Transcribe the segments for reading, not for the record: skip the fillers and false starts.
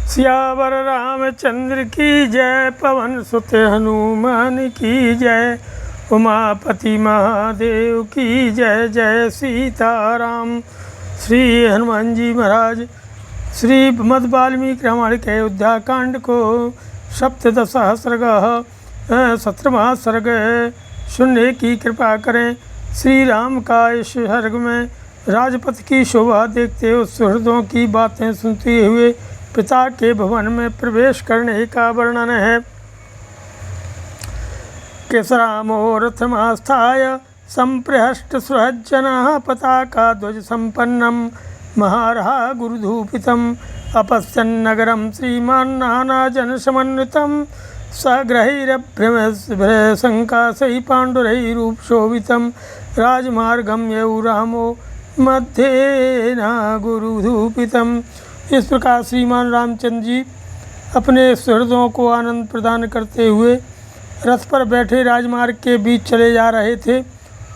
सियावर रामचंद्र की जय, पवन सुत हनुमान की जय, उमापति महादेव की जय। जय सीताराम। श्री हनुमान जी महाराज श्री मद वाल्मीकि रामायण के अयोध्या कांड को सप्तदशः सर्ग 17वां सर्ग सुनने की कृपा करें। श्री राम का इस सर्ग में राजपथ की शोभा देखते उस सुहृदों की बातें सुनते हुए पिता के भवन में प्रवेश करने का वर्णन है। केसरामो रथमास्थाय संप्रहष्ट सुहज्जनः पताका ध्वज संपन्नम महारहा गुरुधूपितम अपश्यन्नगरं श्रीमान् नानाजन समन्वितं सग्रहैरभ्रमशंकाशै पाण्डुरैरूपशोभितं राजमार्गं यौ रामो मध्येन गुरुधूपितम्। इस प्रकार श्रीमान रामचंद्र जी अपने सुहृदों को आनंद प्रदान करते हुए रथ पर बैठे राजमार्ग के बीच चले जा रहे थे।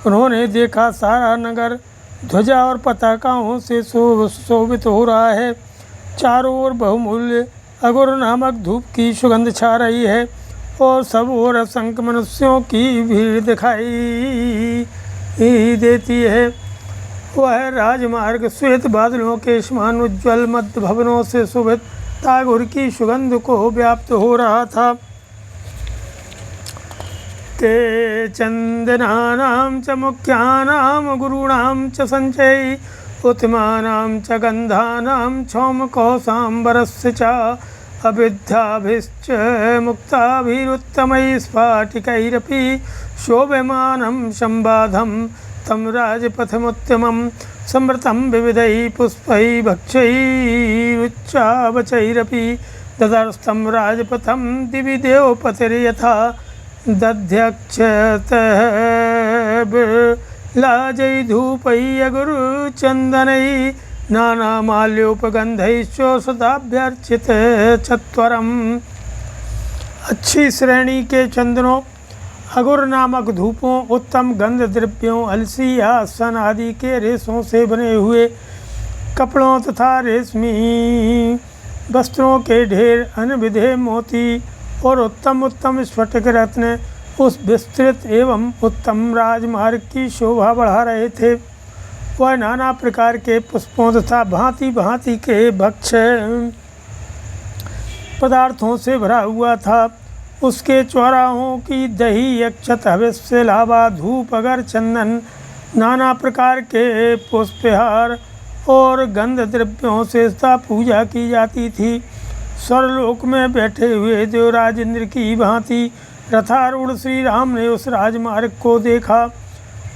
उन्होंने देखा सारा नगर ध्वजा और पताकाओं से शोभित हो रहा है। चारों ओर बहुमूल्य अगुर नामक धूप की सुगंध छा रही है और सब ओर असंख्य मनुष्यों की भीड़ दिखाई देती है। वह राजमार्ग श्वेत बादलों के समान उज्ज्वल मध्य भवनों से शोभित तागुर की सुगंध को व्याप्त हो रहा था। ते चंदनानां च मुख्यानां गुरूणां च संचय उत्तमानां च गंधानां क्षौमकौसाम्बरस्य च अविद्याभिश्च मुक्ताभिरुत्तमैः स्फाटिकैरपि शोभमानं संबाधं तं राजपथमुत्तमं समृतं विविधैः पुष्पैः भक्षैरुच्चावचैरपि ददर्शं राजपथं दिवि देवपतिर्यथा दध्यक्षतः लाजै धूपैः अगुरुचन्दनैः नानामाल्योपगन्धैश्चोषधाभ्यर्चित चत्वरम्। अच्छी श्रेणी के चंदनों, अगुर नामक धूपों, उत्तम गंध द्रव्यों, अलसी आसन आदि के रेशों से बने हुए कपड़ों तथा रेशमी वस्त्रों के ढेर, अनविधे मोती और उत्तम उत्तम स्फटिक रत्न उस विस्तृत एवं उत्तम राजमार्ग की शोभा बढ़ा रहे थे। वह नाना प्रकार के पुष्पों तथा भांति भांति के भक्ष्य पदार्थों से भरा हुआ था। उसके चौराहों की दही, अक्षत, हविष्य, लावा, धूप, अगर, चंदन, नाना प्रकार के पुष्पहार और गंध द्रव्यों से सदा पूजा की जाती थी। स्वर्लोक में बैठे हुए देवराज इंद्र की भांति रथारूढ़ श्री राम ने उस राजमार्ग को देखा।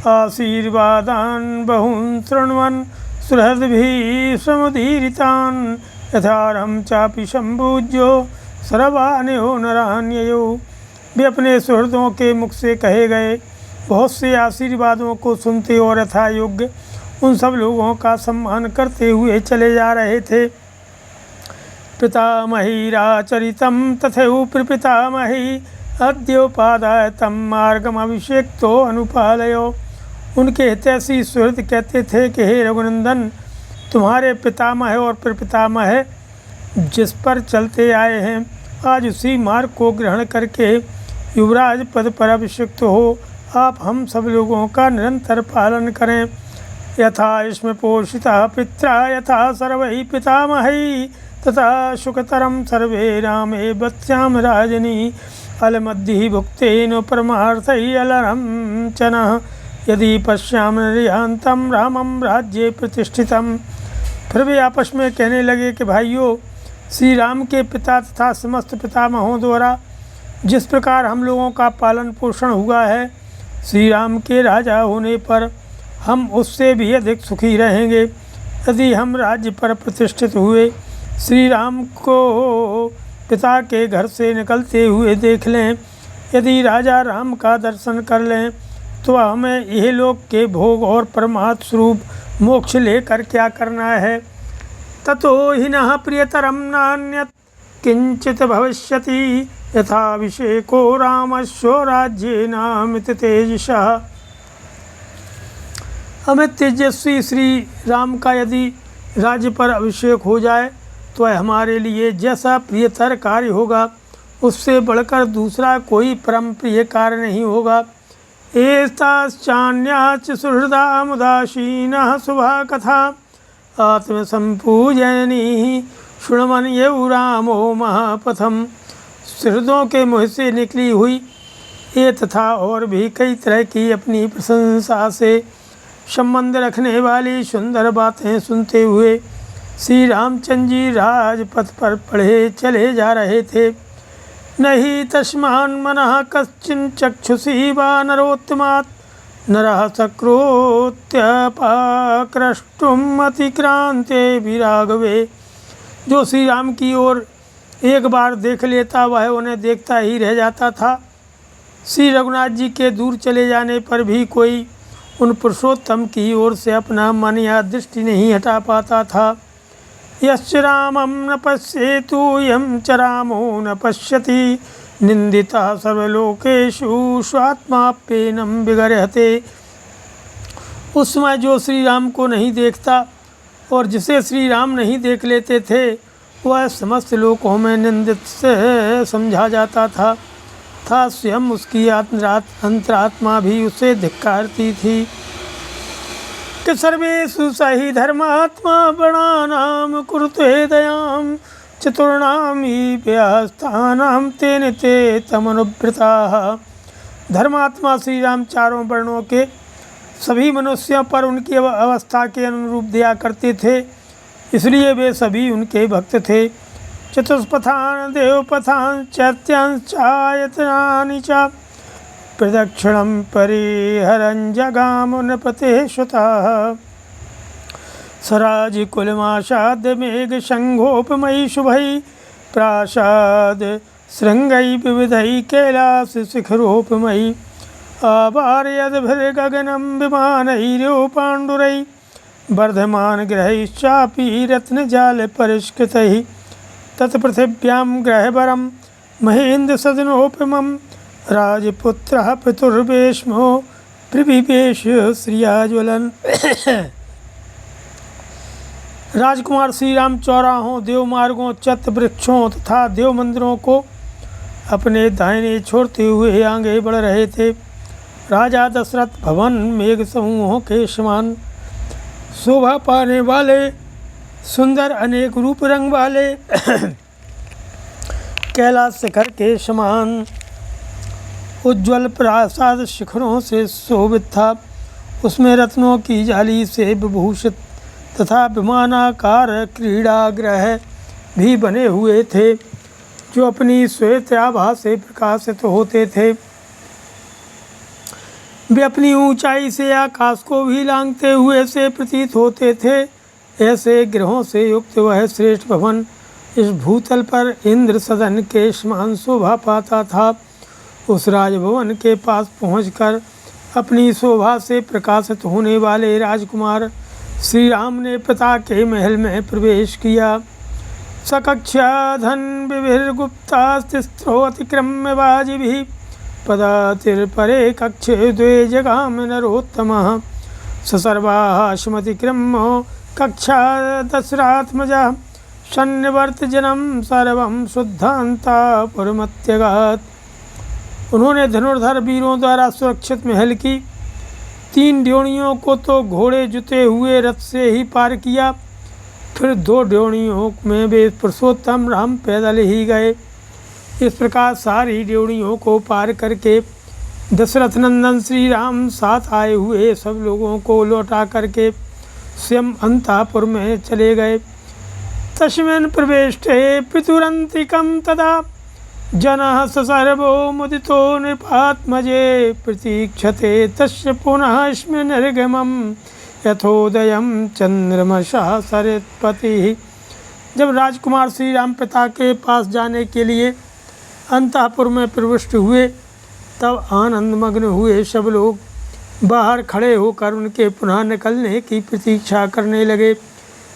आशीर्वादान बहुन शृण्वन् सुहृद्भिः समुदीरितान् यथारं चापि सम्पूज्यो सर्वान्यो नरान्ययो। वे अपने सुहृदों के मुख से कहे गए बहुत से आशीर्वादों को सुनते और यथा योग्य उन सब लोगों का सम्मान करते हुए चले जा रहे थे। पितामहीराचरितं तथैव प्रपितामही अद्योपादाय तं मार्गम अभिषेक्तो अनुपालयो। उनके हितैषी सुहृद कहते थे कि हे रघुनंदन, तुम्हारे पितामह और प्रपितामह जिस पर चलते आए हैं, आज उसी मार्ग को ग्रहण करके युवराज पद पर अभिषिक्त हो आप हम सब लोगों का निरंतर पालन करें। यथा इसमें पोषिता पित्रा यथा सर्वैः पितामहैः तथा सुखतरं सर्वे रामे बत्स्याम राजनी अलमद्धिः भुक्तेन परमार्थैः अलरं च नः यदि पश्याम निर्यान्तं रामं राज्ये प्रतिष्ठितम्। फिर वे आपस में कहने लगे कि भाइयों, श्री राम के पिता तथा समस्त पितामहों द्वारा जिस प्रकार हम लोगों का पालन पोषण हुआ है, श्री राम के राजा होने पर हम उससे भी अधिक सुखी रहेंगे। यदि हम राज्य पर प्रतिष्ठित हुए श्री राम को पिता के घर से निकलते हुए देख लें, यदि राजा राम का दर्शन कर लें, तो हमें यह लोक के भोग और परमात्म स्वरूप मोक्ष लेकर क्या करना है। ततो हिनः प्रियतरं नान्यत् किंचित भविष्यति यथाभिषेको रामस्य राज्येनामित तेजसः। अमित तेजस्वी श्री राम का यदि राज्य पर अभिषेक हो जाए तो हमारे लिए जैसा प्रियतर कार्य होगा उससे बढ़कर दूसरा कोई परम प्रिय कार्य नहीं होगा। एताश्चान्याच सुहृदा मुदासीनः शुभा कथा आत्मसंपूजयनी शुणमन यौ रामो महापथम। सुहृदों के मुँह से निकली हुई ये तथा और भी कई तरह की अपनी प्रशंसा से संबंध रखने वाली सुंदर बातें सुनते हुए श्री रामचंद्र जी राजपथ पर पढ़े चले जा रहे थे। नहीं तस्मान् मनः कश्चिन चक्षुषी वा नरोत्तमात् नरः सकृत्यपाक्रष्टुम् अतिक्रांते विरागवे। जो श्री राम की ओर एक बार देख लेता वह उन्हें देखता ही रह जाता था। श्री रघुनाथ जी के दूर चले जाने पर भी कोई उन पुरुषोत्तम की ओर से अपना मन या दृष्टि नहीं हटा पाता था। यश्च रामं न पश्येतु यं च रामो न पश्यति निंदितः सर्वलोकेषु स्वात्माप्येनं विगर्हते। उस समय जो श्री राम को नहीं देखता और जिसे श्री राम नहीं देख लेते थे वह समस्त लोकों में निंदित से समझा जाता था स्वयं उसकी अंतरात्मा भी उसे धिक्कारती थी। कि सर्वेषु सहि धर्मात्मा बणानां कुरुते दयां चतुर्णां हि व्यवस्थानां तेन ते तमनुव्रताः। धर्मात्मा श्री राम चारों वर्णों के सभी मनुष्यों पर उनकी अवस्था के अनुरूप दया करते थे, इसलिए वे सभी उनके भक्त थे। चतुष्पथान देवपथान चैत्यांश्चायतनानि च प्रदक्षिणं परिहरन् जगाम नृपतेः श्रुतः। सराजिकुलमाशाद्य मेघशङ्घोपमयि शुभैः प्रासाद शृङ्गैः विविधैः कैलासशिखरोपमयि आवारयद्भिर्गगनं विमानैर्योपाण्डुरैः वर्धमानगृहैश्चापि रत्नजालपरिष्कृतैः तत्पृथिव्यां ग्रहवरं महेन्द्रसदनोपमं राजपुत्रः पितुर्भीष्मो प्रविवेश श्रियाज्वलन। राजकुमार श्री राम चौराहों देवमार्गों चत वृक्षों तथा देव मंदिरों को अपने दाहिने छोड़ते हुए आगे बढ़ रहे थे। राजा दशरथ भवन मेघ समूहों के समान शोभा पाने वाले सुंदर अनेक रूप रंग वाले कैलाश शिखर के समान उज्ज्वल प्रासाद शिखरों से शोभित था। उसमें रत्नों की जाली से विभूषित तथा विमानाकार क्रीड़ागृह भी बने हुए थे जो अपनी श्वेत आभा से प्रकाशित होते थे। वे अपनी ऊंचाई से आकाश को भी लांघते हुए से प्रतीत होते थे। ऐसे ग्रहों से युक्त वह श्रेष्ठ भवन इस भूतल पर इंद्र सदन के समान शोभा पाता था। उस राजभवन के पास पहुंचकर अपनी शोभा से प्रकाशित होने वाले राजकुमार श्री राम ने पिता के महल में प्रवेश किया। सकक्ष्याधन विभिर्गुप्तास्त्रोऽतिक्रम्य वाजिभिः पदातिर्परे कक्षे द्वे जगाम नरोत्तमः ससर्वाः समतिक्रम्य कक्षा दशरात्मजः सन्निवर्तजनं सर्वं शुद्धान्तापुरमत्यगात्। उन्होंने धनुर्धर वीरों द्वारा सुरक्षित महल की 3 ड्योढ़ियों को तो घोड़े जुते हुए रथ से ही पार किया, फिर 2 ड्योढ़ियों में वे पुरुषोत्तम राम पैदल ही गए। इस प्रकार सारी ड्योढ़ियों को पार करके दशरथ नंदन श्री राम साथ आए हुए सब लोगों को लौटा करके स्वयं अंतापुर में चले गए। तस्मिन् प्रविष्टे पितुरन्तिकं तदा जनः सर्वो मुदितो नृपात्मजे प्रतीक्षते तस्य पुनः स्म निर्गमं यथोदयं चंद्रमसः सरित्पतिः। जब राजकुमार श्री राम पिता के पास जाने के लिए अंतःपुर में प्रविष्ट हुए तब आनंदमग्न हुए सब लोग बाहर खड़े होकर उनके पुनः निकलने की प्रतीक्षा करने लगे।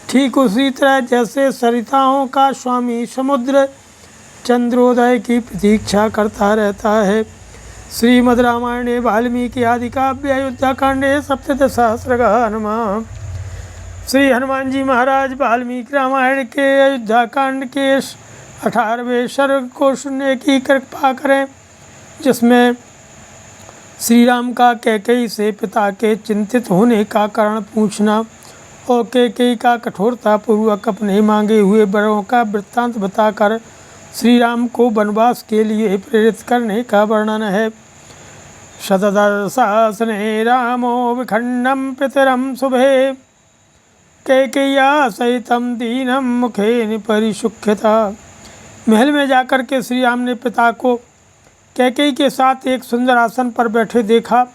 ठीक उसी तरह जैसे सरिताओं का स्वामी समुद्र चंद्रोदय की प्रतीक्षा करता रहता है। श्रीमद् रामायणे वाल्मीकि आदि काव्ये अयोध्याकांडे सप्तदशसहस्रः नमः। श्री हनुमान जी महाराज वाल्मीकि रामायण के अयोध्या कांड के 18वें सर्ग को सुनने की कृपा करें, जिसमें श्री राम का कैकेयी से पिता के चिंतित होने का कारण पूछना और कैकेयी का कठोरतापूर्वक अपने मांगे हुए वरों का वृत्तांत बताकर श्री राम को वनवास के लिए प्रेरित करने का वर्णन है। शतदर्शासने रामो विखंडम पितरम शुभे कैकेय्या सहितम दीनम मुखे परिशुख्यता। महल में जाकर के श्री राम ने पिता को कैकेयी के साथ एक सुंदर आसन पर बैठे देखा।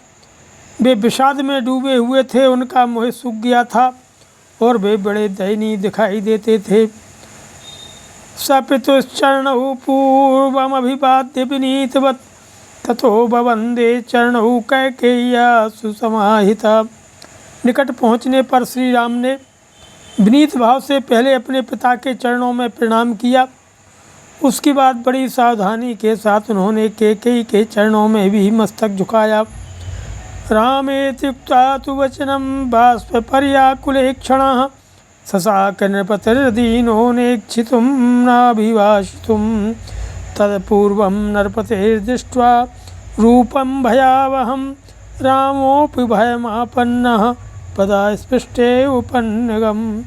वे विषाद में डूबे हुए थे, उनका मुँह सूख गया था और वे बड़े दयनीय दिखाई देते थे। सपितुश्चरणौ पूर्वमभिवाद्य विनीतवत् ततो ववन्दे चरणौ कैकेय्या सुसमाहिता। निकट पहुँचने पर श्री राम ने विनीत भाव से पहले अपने पिता के चरणों में प्रणाम किया। उसके बाद बड़ी सावधानी के साथ उन्होंने कैकेयी के चरणों में भी मस्तक झुकाया। रामेत्युक्त्वा तु वचनं बाष्पपर्याकुलेक्षणः ससाक नृपतिर्दीनो नेक्षितुं नाभिभाषितुं तत्पूर्वं नृपतिर्दृष्ट्वा रूपं भयावहं रामोऽपि भयमापन्नः पदास्पृष्टे उपन्नगम्।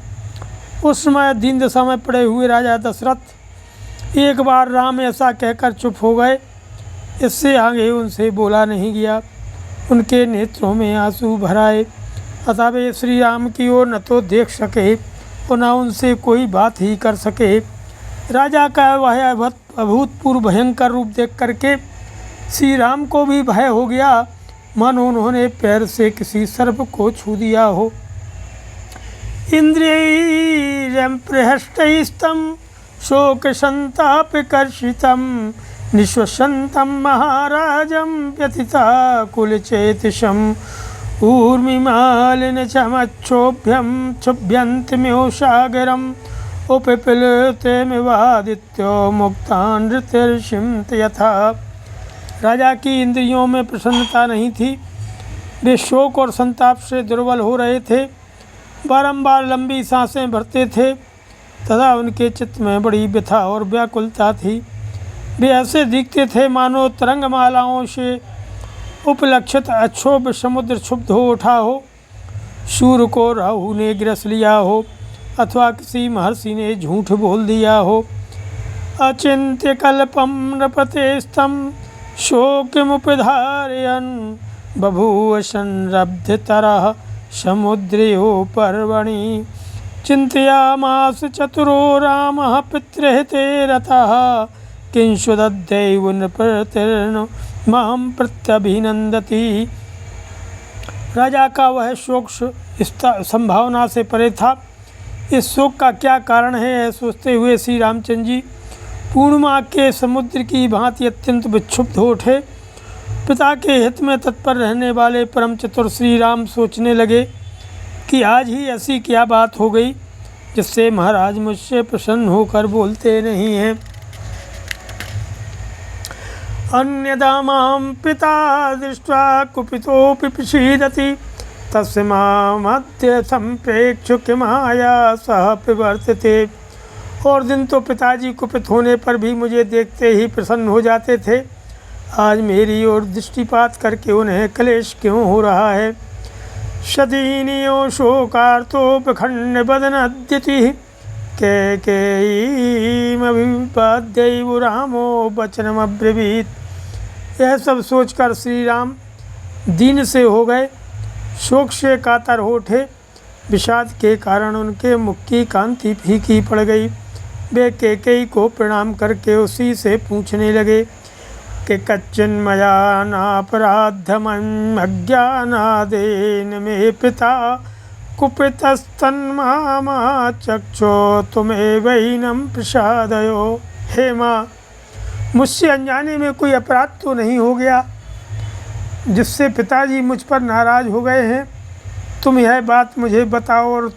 उस समय दीन दशा में पड़े हुए राजा दशरथ एक बार राम ऐसा कहकर चुप हो गए। इससे आगे उनसे बोला नहीं गया। उनके नेत्रों में आंसू भर आए, अतः वे श्री राम की ओर न तो देख सके और न उनसे कोई बात ही कर सके। राजा का वह अभूतपूर्व भयंकर रूप देख करके श्री राम को भी भय हो गया, मानो उन्होंने पैर से किसी सर्प को छू दिया हो। इंद्रियैरं प्रहृष्टैस्तं शोक संतापकर्षितं निःश्वसन्तं महाराजं व्यथिताकुलचेतसम् ऊर्मिमालिनचमक्षोभ्यं क्षुभ्यन्तमिव उपिप्लुतमिवादित्यो मुक्तानृतिर्षिं यथा। राजा की इंद्रियों में प्रसन्नता नहीं थी। वे शोक और संताप से दुर्बल हो रहे थे, बारंबार लंबी सांसें भरते थे तथा उनके चित्त में बड़ी व्यथा और व्याकुलता थी। वे ऐसे दिखते थे मानो तरंगमालाओं से उपलक्षित अक्षोभ समुद्र क्षुब्ध हो उठा हो, सूर्य को राहु ने ग्रस लिया हो अथवा किसी महर्षि ने झूठ बोल दिया हो। अचिंत्य कल्पम नृपतेस्तं शोकमुपधारयन् बभूव संरब्धतरः समुद्रयो पर्वणि चिन्तयामास चतुरो रामः पितृहिते रतः किंशुदद्दैव नृपतिर्न मां प्रत्यभिनंदति। राजा का वह शोक संभावना से परे था। इस शोक का क्या कारण है, सोचते हुए श्री रामचंद्र जी पूर्णिमा के समुद्र की भांति अत्यंत विक्षुब्ध हो उठे। पिता के हित में तत्पर रहने वाले परम चतुर श्री राम सोचने लगे कि आज ही ऐसी क्या बात हो गई जिससे महाराज मुझसे प्रसन्न होकर बोलते नहीं हैं। अन्यदा मां पिता दृष्ट्वा कुपितोऽपि प्रसीदति तस्य मामद्य संप्रेक्ष्य किमाया सह प्रवर्तते। और दिन तो पिताजी कुपित होने पर भी मुझे देखते ही प्रसन्न हो जाते थे, आज मेरी ओर दृष्टिपात करके उन्हें क्लेश क्यों हो रहा है। सदीनियो शोकार्तोपखंड बदनद्यति कैकेयीमभिवाद्यैव रामो वचनमब्रवीत्। यह सब सोचकर श्री राम दीन से हो गए, शोक से कातर हो उठे। विषाद के कारण उनके मुख की कांति फीकी पड़ गई। वे कैकेयी को प्रणाम करके उसी से पूछने लगे कि कच्चिन्मया नापराधमं अज्ञानादेन मे पिता कुपितस्तन्मामा चक्षो तुम्हेवैनं प्रसादयो। हे माँ, मुझसे अनजाने में कोई अपराध तो नहीं हो गया जिससे पिताजी मुझ पर नाराज हो गए हैं। तुम यह बात मुझे बताओ और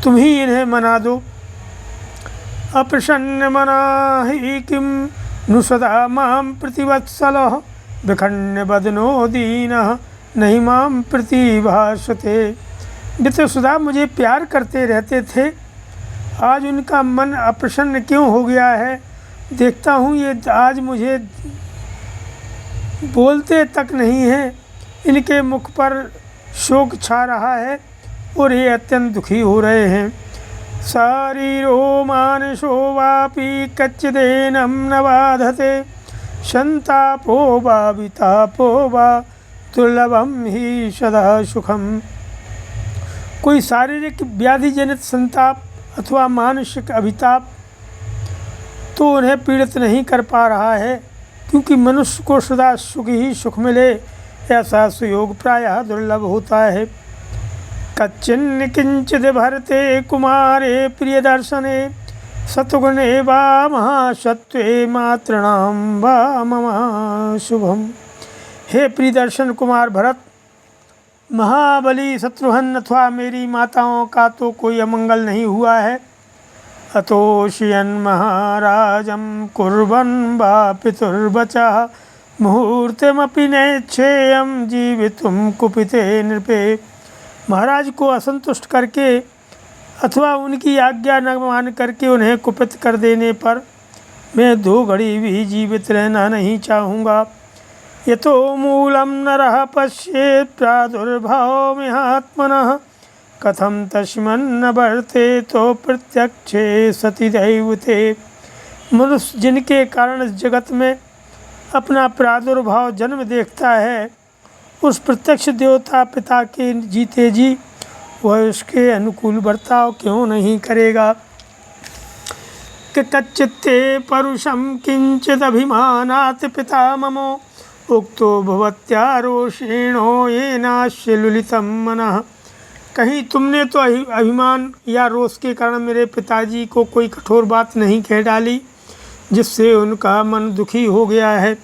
तुम ही इन्हें मना दो। अप्रसन्न मना ही किम नु सदा मां प्रतिवत्सलः विखण्ड बदनो दीनः नहीं मां प्रतिभाषते। वित्तसुधा मुझे प्यार करते रहते थे, आज उनका मन अप्रसन्न क्यों हो गया है। देखता हूँ ये आज मुझे बोलते तक नहीं हैं। इनके मुख पर शोक छा रहा है और ये अत्यंत दुखी हो रहे हैं। शारीरो मानसो वापि कच्चिदेनं न बाधते, संतापो वा वितापो वा दुर्लभम ही सदा सुखम। कोई शारीरिक व्याधि जनित संताप अथवा मानसिक अभिताप तो उन्हें पीड़ित नहीं कर पा रहा है, क्योंकि मनुष्य को सदा सुख ही सुख मिले ऐसा सुयोग प्रायः दुर्लभ होता है। कच्चिन्न किंचिद भरते कुमारे प्रिय दर्शने, सत्गुणे वा महासत्वे मातृणाम वा मम शुभम। हे प्रिय दर्शन कुमार भरत, महाबली शत्रुघ्न अथवा मेरी माताओं का तो कोई अमंगल नहीं हुआ है। अतोषयन महाराजम कुर्वन् वा पितुर्वचः, मुहूर्तमपि नेच्छेयं जीवितुं कुपिते नृपे। महाराज को असंतुष्ट करके अथवा उनकी आज्ञा न मान करके उन्हें कुपित कर देने पर मैं 2 घड़ी भी जीवित रहना नहीं चाहूँगा। यतो मूलं नरः पश्येत् प्रादुर्भावो महात्मनः, कथम तस्मिन् वर्तेतो प्रत्यक्षे सति दैवते। मनुष्य जिनके कारण इस जगत में अपना प्रादुर्भाव जन्म देखता है, उस प्रत्यक्ष देवता पिता के जीते जी वह उसके अनुकूल बर्ताव क्यों नहीं करेगा। कि कच्चित्ते परुषं किंचिद अभिमानात् पिता ममो, उक्तो भवत्या रोषेणो येनास्य लुलितं मनः। कहीं तुमने तो अभिमान या रोष के कारण मेरे पिताजी को कोई कठोर बात नहीं कह डाली जिससे उनका मन दुखी हो गया है।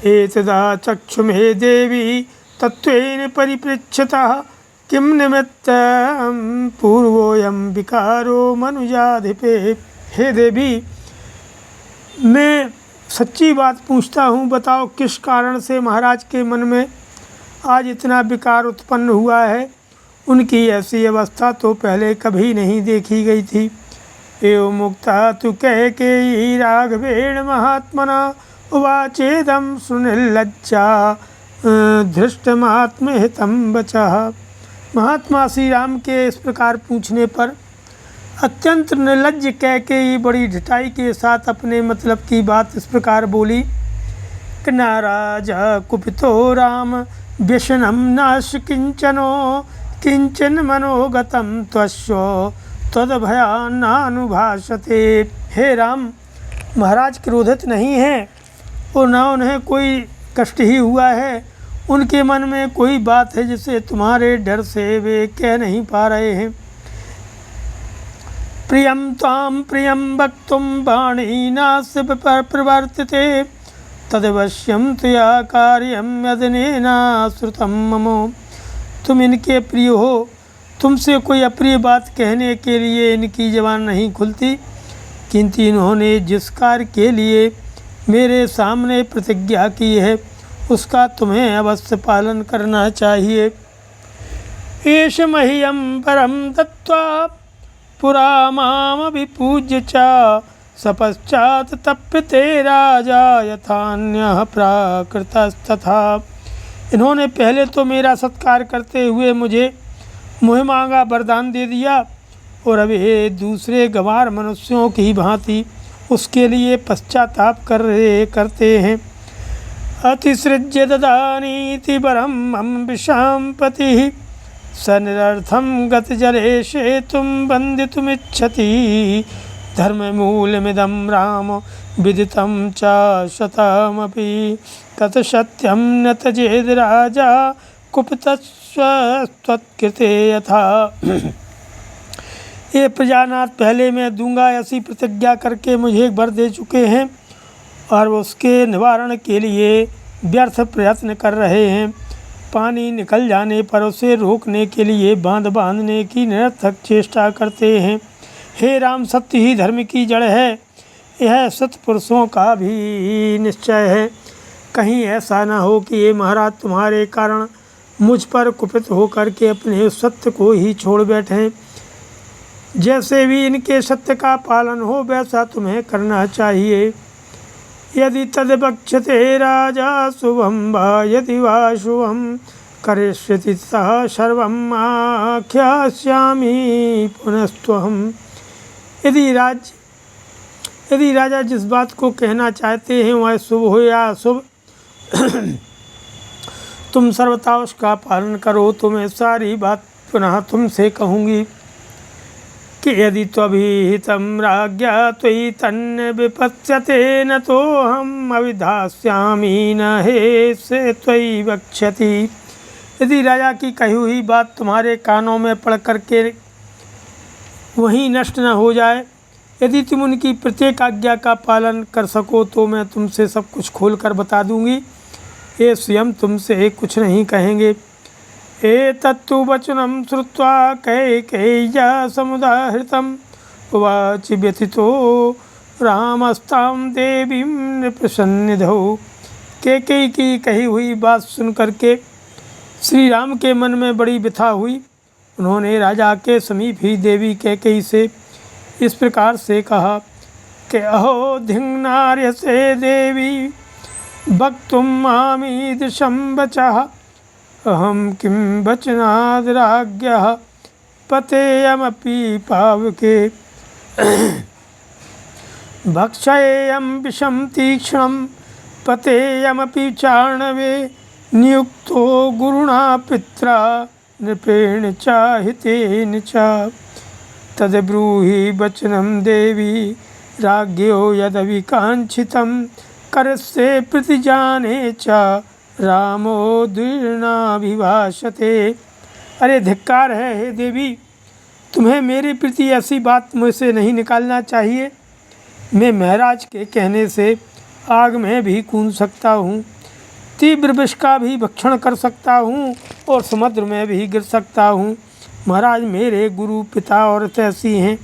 एतदा चक्षुमे देवी तत्त्वेन परिपृच्छतः, किं निमित्तं पूर्वोऽयं विकारो मनुजाधिपे। हे देवी, मैं सच्ची बात पूछता हूँ, बताओ किस कारण से महाराज के मन में आज इतना विकार उत्पन्न हुआ है। उनकी ऐसी अवस्था तो पहले कभी नहीं देखी गई थी। एवं मुक्ता तु कैकेयी राघवेण महात्मना, उवाचेदं सुनिर्लज्जा धृष्टमात्महितं वचः। महात्मा श्री राम के इस प्रकार पूछने पर अत्यंत निर्लज्ज कैकेयी बड़ी ढिठाई के साथ अपने मतलब की बात इस प्रकार बोली कि नाराज कुपितो राम व्यसनम नाश किंचनो, किंचन मनोगतम त्वस्यो तद्भयान्नानुभाषते। हे राम, महाराज क्रोधित नहीं हैं और न उन्हें कोई कष्ट ही हुआ है। उनके मन में कोई बात है जिसे तुम्हारे डर से वे कह नहीं पा रहे हैं। प्रियं त्वां प्रियं वक्तुं वाणीनास्य प्रवर्तते, तदवश्यं त्वया कार्यं यदनेन श्रुतं मम। तुम इनके प्रिय हो, तुमसे कोई अप्रिय बात कहने के लिए इनकी जबान नहीं खुलती, किंतु इन्होंने जिस कार्य के लिए मेरे सामने प्रतिज्ञा की है उसका तुम्हें अवश्य पालन करना चाहिए। एष मह्यं परं दत्त्वा पुरा मामभिपूज्य च, सपश्चात् तप्यते राजा यथान्यः प्राकृतस्तथा। इन्होंने पहले तो मेरा सत्कार करते हुए मुझे मुँह मांगा वरदान दे दिया और अब ये दूसरे गंवार मनुष्यों की भांति उसके लिए पश्चाताप करते हैं। अतिसृज्य ददानीति वरम हम विषाम्पति, सनिरर्थं गतजले शेतुं बन्धितुमिच्छति। धर्ममूलमिदं राम विदितं च शतमपि, तत्सत्यं न त्यजेद राजा कुपितस्त्वत्कृते यथा। ये प्रजानाथ पहले मैं दूंगा ऐसी प्रतिज्ञा करके मुझे वर दे चुके हैं और उसके निवारण के लिए व्यर्थ प्रयत्न कर रहे हैं। पानी निकल जाने पर उसे रोकने के लिए बांध बांधने की निरर्थक चेष्टा करते हैं। हे राम, सत्य ही धर्म की जड़ है, यह सत्पुरुषों का भी निश्चय है। कहीं ऐसा न हो कि ये महाराज तुम्हारे कारण मुझ पर कुपित होकर के अपने उस सत्य को ही छोड़ बैठे। जैसे भी इनके सत्य का पालन हो वैसा तुम्हें करना चाहिए। यदि तद्वक्ष्यते राजा शुभम वा यदि वा शुभम करिष्यति सः सर्वम् आख्यास्यामि पुनस्त्वहम्। यदि राजा जिस बात को कहना चाहते हैं वह शुभ हो या अशुभ तुम सर्वथा उसका पालन करो तो मैं सारी बात पुनः तुमसे कहूँगी कि यदि त्वभिहितं राज्ञा त्वयि तन्न विपत्स्यते न तो हम अविधास्यामि न हे से त्वयि वक्ष्यति। यदि राजा की कही हुई बात तुम्हारे कानों में पड़ करके वहीं नष्ट न हो जाए, यदि तुम उनकी प्रत्येक आज्ञा का पालन कर सको तो मैं तुमसे सब कुछ खोल कर बता दूंगी। ये स्वयं तुमसे कुछ नहीं कहेंगे। एतत्तु वचनं श्रुत्वा कैकेय्या समुदाहृतम् उवाच व्यथितो रामस्तां देवीं नृपसन्निधौ। कैकेयी की कही हुई बात सुन करके श्री राम के मन में बड़ी व्यथा हुई। उन्होंने राजा के समीप ही देवी कैकेयी से इस प्रकार से कहा कि अहो धिङ्नार्यसे देवी वक्तुं मामीदृशं वचः अहं किं वचनाद् राज्ञः पतेयमपि पावके भक्षयेयं विषं तीक्ष्णं पतेयमपि चार्णवे नियुक्तो गुरुणा पित्रा नृपेण चाहितेन च तद्ब्रूहि वचनं देवी राज्ञो यदविकाङ्क्षितं करस्ये प्रतिजाने च रामो दीर्णाभिभाषते। अरे धिक्कार है हे देवी, तुम्हें मेरे प्रति ऐसी बात मुझसे नहीं निकालना चाहिए। मैं महाराज के कहने से आग में भी कूद सकता हूँ, तीव्र विष का भी भक्षण कर सकता हूँ और समुद्र में भी गिर सकता हूँ। महाराज मेरे गुरु पिता और तैसी हैं,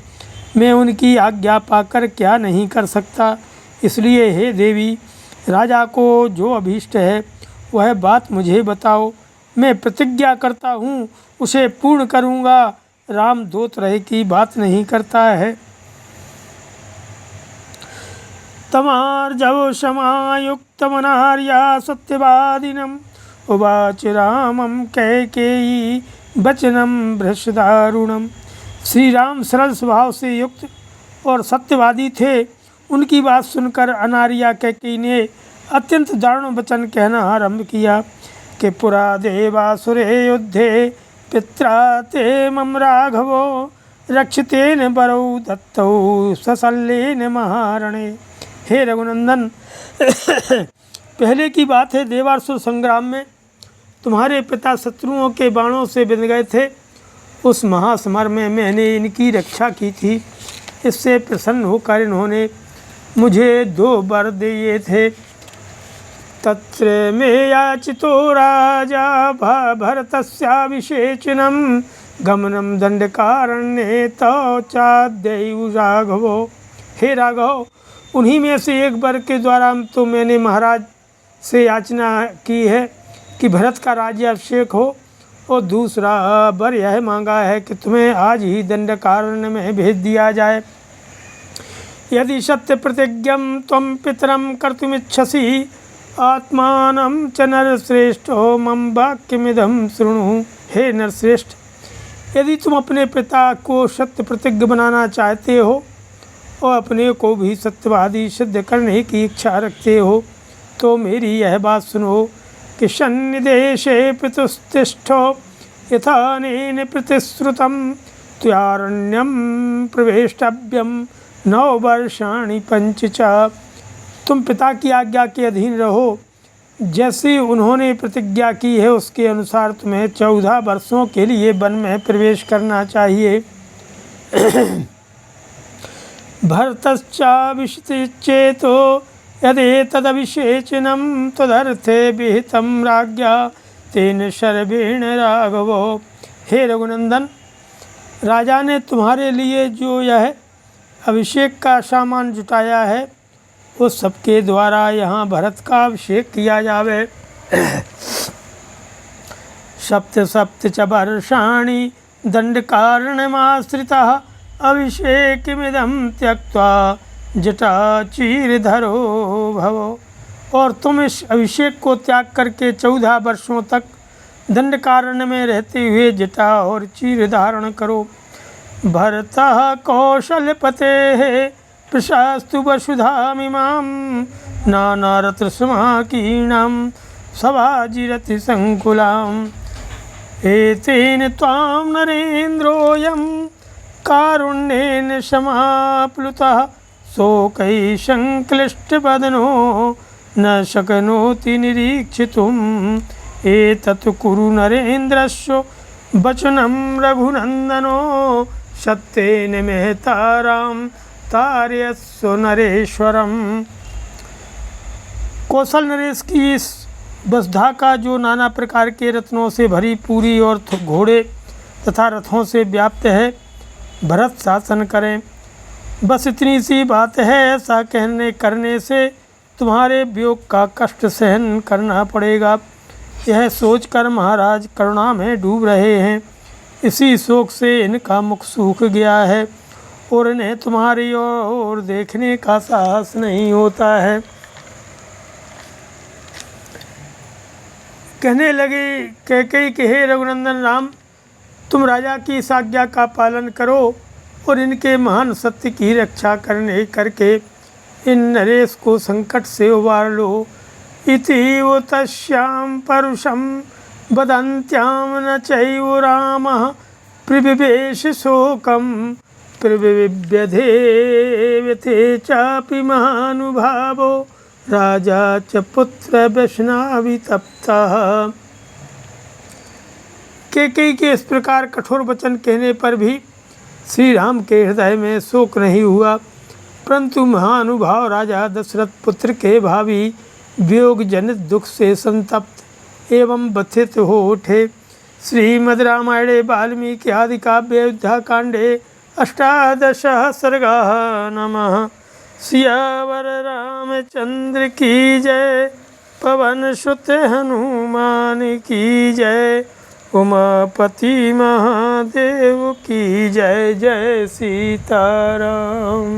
मैं उनकी आज्ञा पाकर क्या नहीं कर सकता। इसलिए हे देवी, राजा को जो अभीष्ट है वह बात मुझे बताओ, मैं प्रतिज्ञा करता हूँ उसे पूर्ण करूँगा। राम दोत रहे की बात नहीं करता है। तमार्जव समायुक्तमनार्या सत्यवादिनम् उवाच रामं कैकेयी वचनं भृशदारुणम्। श्री राम सरल स्वभाव से युक्त और सत्यवादी थे। उनकी बात सुनकर अनार्या कैकेयी ने अत्यंत दारुण वचन कहना आरंभ किया कि पुरा देवासुरे युद्धे पित्रा ते मम राघवो रक्षितेन वरौ दत्तौ सशल्येन महारणे। हे रघुनंदन, पहले की बात है, देवासुर संग्राम में तुम्हारे पिता शत्रुओं के बाणों से बिंध गए थे। उस महासमर में मैंने इनकी रक्षा की थी। इससे प्रसन्न होकर इन्होंने मुझे 2 वर दिए थे। तत्र मे याचितो राजा भरतस्याभिषेचनं गमनं दंडकारण्ये तौ चाद्यैव राघवो। हे राघव, उन्हीं में से एक वर के द्वारा तो मैंने महाराज से याचना की है कि भरत का राज्याभिषेक हो, और दूसरा वर यह मांगा है कि तुम्हें आज ही दंडकारण्य में भेज दिया जाए। यदि सत्य प्रतिज्ञं त्वं पितरं कर्तुमिच्छसि आत्मानं च नरश्रेष्ठो मम वाक्यमिदं शृणु। हे नरश्रेष्ठ, यदि तुम अपने पिता को सत्य प्रतिज्ञ बनाना चाहते हो और अपने को भी सत्यवादी सिद्ध करने की इच्छा रखते हो तो मेरी यह बात सुनो कि सन्निदेशे पितुस्तिष्ठो यथानेन प्रतिश्रुतं त्वयारण्यं प्रवेष्टव्यं 9 वर्षाणि 5 च। तुम पिता की आज्ञा के अधीन रहो, जैसी उन्होंने प्रतिज्ञा की है उसके अनुसार तुम्हें 14 वर्षों के लिए वन में प्रवेश करना चाहिए। भरतश्चाभिषिचेतो यदेतदभिषेचनं तदर्थे विहितं राज्ञा तेन सर्वेण राघवो। हे रघुनंदन, राजा ने तुम्हारे लिए जो यह अभिषेक का सामान जुटाया है उस सबके द्वारा यहाँ भरत का अभिषेक किया जावे। सप्त सप्त च वर्षाणि दंडकारणमाश्रितः अभिषेकमिदं त्यक्त्वा जटाचीरधरो भव। और तुम इस अभिषेक को त्याग करके 14 वर्षों तक दंडकारण्य में रहते हुए जटा और चीर धारण करो। भरतः कौशलपतेः प्रशास्तु वसुधामिमां नानारत्नसमाकीर्णां सभाजिरति संकुलाम्। एतेन त्वां नरेन्द्रोऽयं कारुण्येन समाप्लुतः शोकैः संक्लिष्टवदनो न शक्नोति निरीक्षितुम्। एतत् कुरु नरेन्द्रस्य वचनं रघुनन्दनो सत्येन महतारां तारयस्व नरेश्वरम्। कौशल नरेश की इस वसुधा का जो नाना प्रकार के रत्नों से भरी पूरी और घोड़े तथा रथों से व्याप्त है, भरत शासन करें। बस इतनी सी बात है, ऐसा कहने करने से तुम्हारे वियोग का कष्ट सहन करना पड़ेगा। यह सोचकर महाराज करुणा में डूब रहे हैं। इसी शोक से इनका मुख सूख गया है और इन्हें तुम्हारी ओर देखने का साहस नहीं होता है। कहने लगे कैकेयी कि हे रघुनंदन राम, तुम राजा की इस आज्ञा का पालन करो और इनके महान सत्य की रक्षा करके इन नरेश को संकट से उबार लो। इति वो तस्यां परुषं वदन्त्यां न चैव रामः प्रविवेश शोकं प्रविव्यधे व्यथे चापि महानुभावो राजा च पुत्र व्यसनावितप्तः। कैकेयी के इस प्रकार कठोर वचन कहने पर भी श्री राम के हृदय में शोक नहीं हुआ, परंतु महानुभाव राजा दशरथ पुत्र के भावी वियोग जनित दुख से संतप्त एवं व्यथित हो उठे। श्रीमद् रामायणे वाल्मीकि आदि काव्ये अयोध्याकांडे 18 सर्गाः। नमः। सियावर रामचंद्र की जय, पवन सुत हनुमान की जय, उमापति महादेव की जय। जय सीताराम।